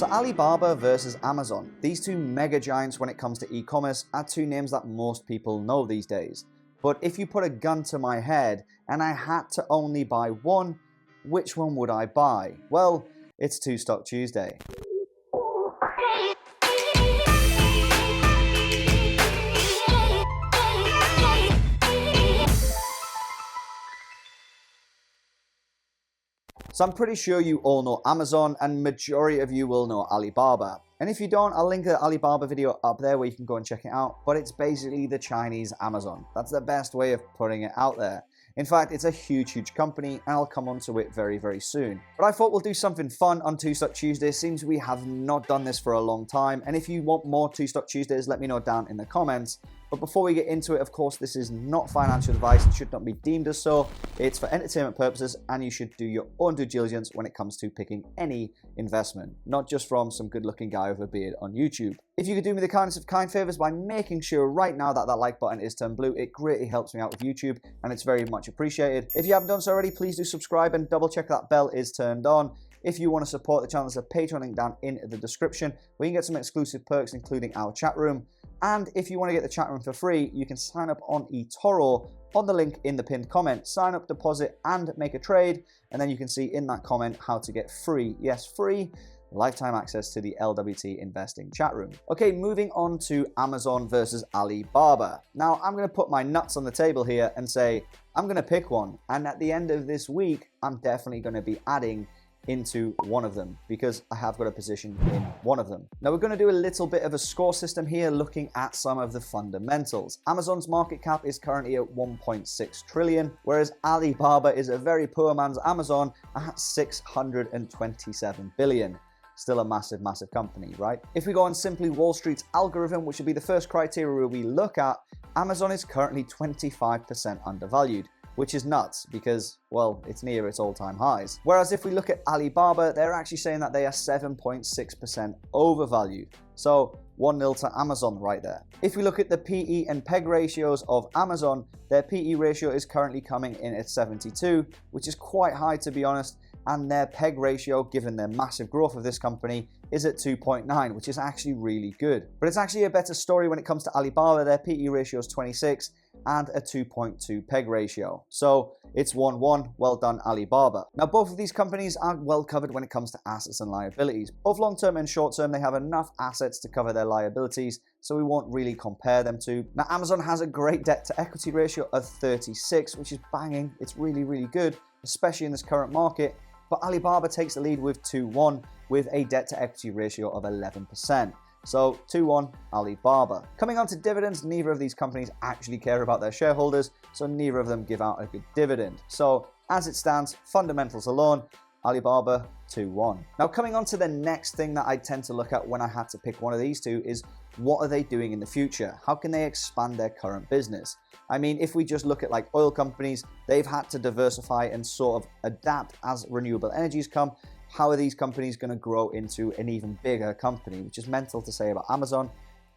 So Alibaba versus Amazon. These two mega giants when it comes to e-commerce are two names that most people know these days. But if you put a gun to my head and I had to only buy one, which one would I buy? Well, it's Two Stock Tuesday. So I'm pretty sure you all know Amazon and majority of you will know Alibaba. And if you don't, I'll link the Alibaba video up there where you can go and check it out. But it's basically the Chinese Amazon. That's the best way of putting it out there. In fact, it's a huge company and I'll come onto it very soon. But I thought we'll do something fun on Two Stock Tuesday. Seems we have not done this for a long time. And if you want more Two Stock Tuesdays, let me know down in the comments. But before we get into it, of course, this is not financial advice. It should not be deemed as so. It's for entertainment purposes, and you should do your own due diligence when it comes to picking any investment, not just from some good-looking guy with a beard on YouTube. If you could do me the kindest of kind favors by making sure right now that that like button is turned blue, it greatly helps me out with YouTube, and it's very much appreciated. If you haven't done so already, please do subscribe and double check that bell is turned on. If you want to support the channel, there's a Patreon link down in the description where you can get some exclusive perks, including our chat room. And if you want to get the chat room for free, you can sign up on eToro on the link in the pinned comment. Sign up, deposit, and make a trade. And then you can see in that comment how to get free, yes, free, lifetime access to the LWT investing chat room. Okay, moving on to Amazon versus Alibaba. Now, I'm going to put my nuts on the table here and say, I'm going to pick one. And at the end of this week, I'm definitely going to be adding into one of them because I have got a position in one of them. Now we're going to do a little bit of a score system here looking at some of the fundamentals. Amazon's market cap is currently at 1.6 trillion, whereas Alibaba is a very poor man's Amazon at 627 billion. Still a massive company, right? If we go on simply Wall Street's algorithm, which would be the first criteria we look at, Amazon is currently 25% undervalued, which is nuts because, well, it's near its all-time highs. Whereas if we look at Alibaba, they're actually saying that they are 7.6% overvalued. So 1-0 to Amazon right there. If we look at the PE and PEG ratios of Amazon, their PE ratio is currently coming in at 72, which is quite high to be honest, and their PEG ratio, given their massive growth of this company, is at 2.9, which is actually really good. But it's actually a better story when it comes to Alibaba. Their PE ratio is 26 and a 2.2 PEG ratio. So it's 1-1, well done Alibaba. Now both of these companies are well covered when it comes to assets and liabilities. Both long-term and short-term, they have enough assets to cover their liabilities, so we won't really compare them to. Now Amazon has a great debt to equity ratio of 36, which is banging. It's really good, especially in this current market. But Alibaba takes the lead with 2-1 with a debt to equity ratio of 11%. So 2-1 Alibaba. Coming on to dividends, neither of these companies actually care about their shareholders, so neither of them give out a good dividend. So as it stands, fundamentals alone, Alibaba 2-1. Now coming on to the next thing that I tend to look at when I had to pick one of these two is what are they doing in the future? How can they expand their current business? I mean, if we just look at like oil companies, they've had to diversify and sort of adapt as renewable energies come. How are these companies going to grow into an even bigger company, which is mental to say about Amazon.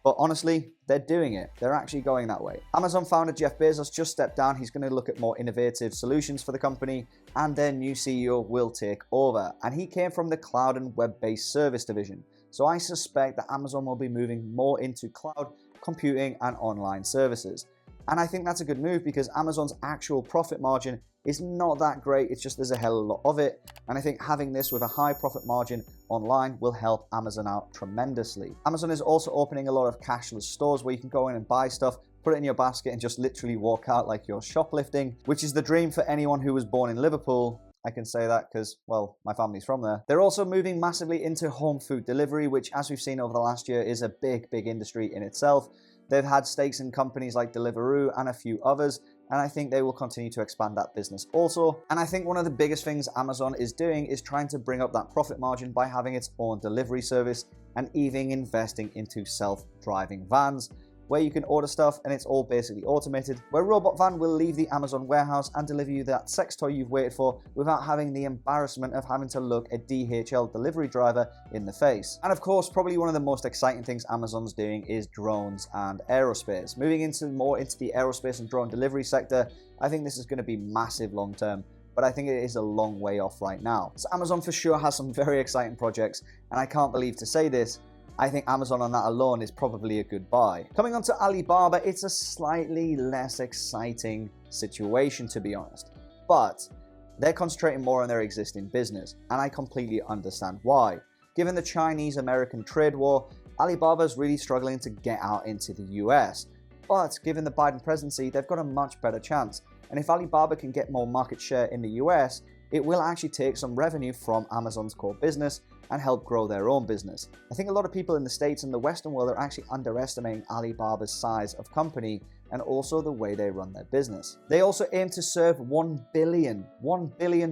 But honestly, they're doing it. They're actually going that way. Amazon founder Jeff Bezos just stepped down. He's going to look at more innovative solutions for the company, and their new CEO will take over. And he came from the cloud and web-based service division. So I suspect that Amazon will be moving more into cloud computing and online services. And I think that's a good move because Amazon's actual profit margin is not that great. It's just there's a hell of a lot of it. And I think having this with a high profit margin online will help Amazon out tremendously. Amazon is also opening a lot of cashless stores where you can go in and buy stuff, put it in your basket and just literally walk out like you're shoplifting, which is the dream for anyone who was born in Liverpool. I can say that because, well, my family's from there. They're also moving massively into home food delivery, which as we've seen over the last year is a big industry in itself. They've had stakes in companies like Deliveroo and a few others, and I think they will continue to expand that business also. And I think one of the biggest things Amazon is doing is trying to bring up that profit margin by having its own delivery service and even investing into self-driving vans, where you can order stuff and it's all basically automated, where a robot van will leave the Amazon warehouse and deliver you that sex toy you've waited for without having the embarrassment of having to look a DHL delivery driver in the face. And of course, probably one of the most exciting things Amazon's doing is drones and aerospace. Moving more into the aerospace and drone delivery sector, I think this is going to be massive long term. but I think it is a long way off right now. So Amazon for sure has some very exciting projects, and I can't believe to say this, I think Amazon on that alone is probably a good buy. Coming on to Alibaba, it's a slightly less exciting situation, to be honest, but they're concentrating more on their existing business, and I completely understand why. Given the Chinese-American trade war, Alibaba is really struggling to get out into the US, but given the Biden presidency, they've got a much better chance. And if Alibaba can get more market share in the US, it will actually take some revenue from Amazon's core business and help grow their own business. I think a lot of people in the States and the Western world are actually underestimating Alibaba's size of company and also the way they run their business. They also aim to serve 1 billion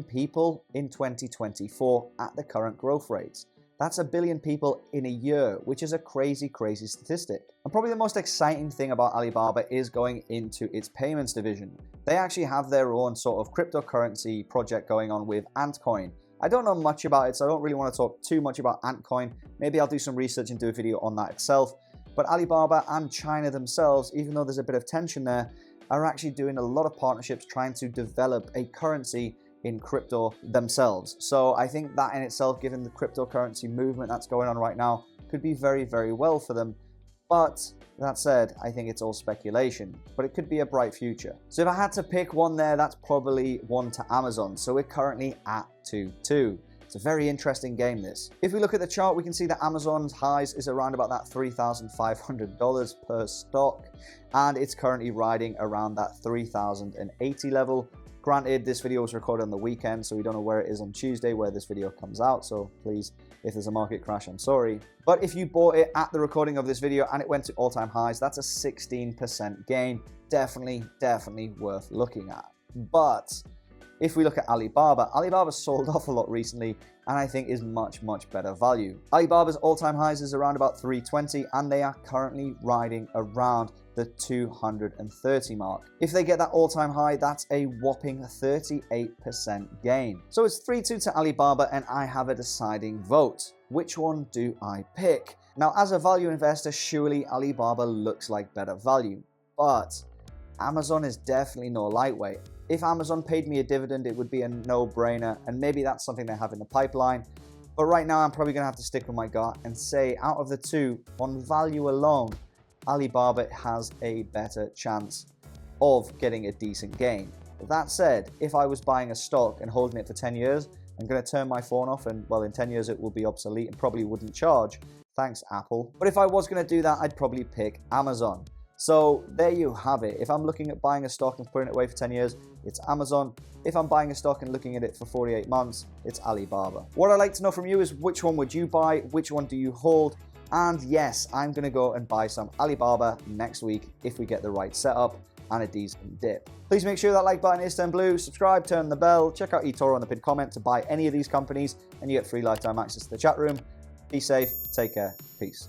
people in 2024 at the current growth rates. That's 1 billion people in a year, which is a crazy, crazy statistic. And probably the most exciting thing about Alibaba is going into its payments division. They actually have their own sort of cryptocurrency project going on with Antcoin. I don't know much about it, so I don't really want to talk too much about Antcoin. Maybe I'll do some research and do a video on that itself. But Alibaba and China themselves, even though there's a bit of tension there, are actually doing a lot of partnerships trying to develop a currency in crypto themselves. So I think that in itself, given the cryptocurrency movement that's going on right now, could be very, very well for them. But that said, I think it's all speculation, but it could be a bright future. So if I had to pick one there, that's probably one to Amazon. So we're currently at 2-2. It's a very interesting game, this. If we look at the chart, we can see that Amazon's highs is around about that $3,500 per stock, and it's currently riding around that 3,080 level. Granted, this video was recorded on the weekend, so we don't know where it is on Tuesday where this video comes out, so please, if there's a market crash, I'm sorry. But if you bought it at the recording of this video and it went to all-time highs, that's a 16% gain. Definitely worth looking at. But if we look at Alibaba, Alibaba sold off a lot recently and I think is much better value. Alibaba's all-time highs is around about 320 and they are currently riding around the 230 mark. If they get that all-time high, that's a whopping 38% gain. So it's 3-2 to Alibaba and I have a deciding vote. Which one do I pick? Now, as a value investor, surely Alibaba looks like better value, but Amazon is definitely no lightweight. If Amazon paid me a dividend, it would be a no-brainer, and maybe that's something they have in the pipeline. But right now, I'm probably going to have to stick with my gut and say, out of the two, on value alone, Alibaba has a better chance of getting a decent gain. That said, if I was buying a stock and holding it for 10 years, I'm going to turn my phone off and, well, in 10 years it will be obsolete and probably wouldn't charge. Thanks, Apple. But if I was going to do that, I'd probably pick Amazon. So there you have it. If I'm looking at buying a stock and putting it away for 10 years, it's Amazon. If I'm buying a stock and looking at it for 48 months, it's Alibaba. What I'd like to know from you is which one would you buy? Which one do you hold? And yes, I'm going to go and buy some Alibaba next week if we get the right setup and a decent dip. Please make sure that like button is turned blue, subscribe, turn the bell, check out eToro on the pinned comment to buy any of these companies, and you get free lifetime access to the chat room. Be safe, take care, peace.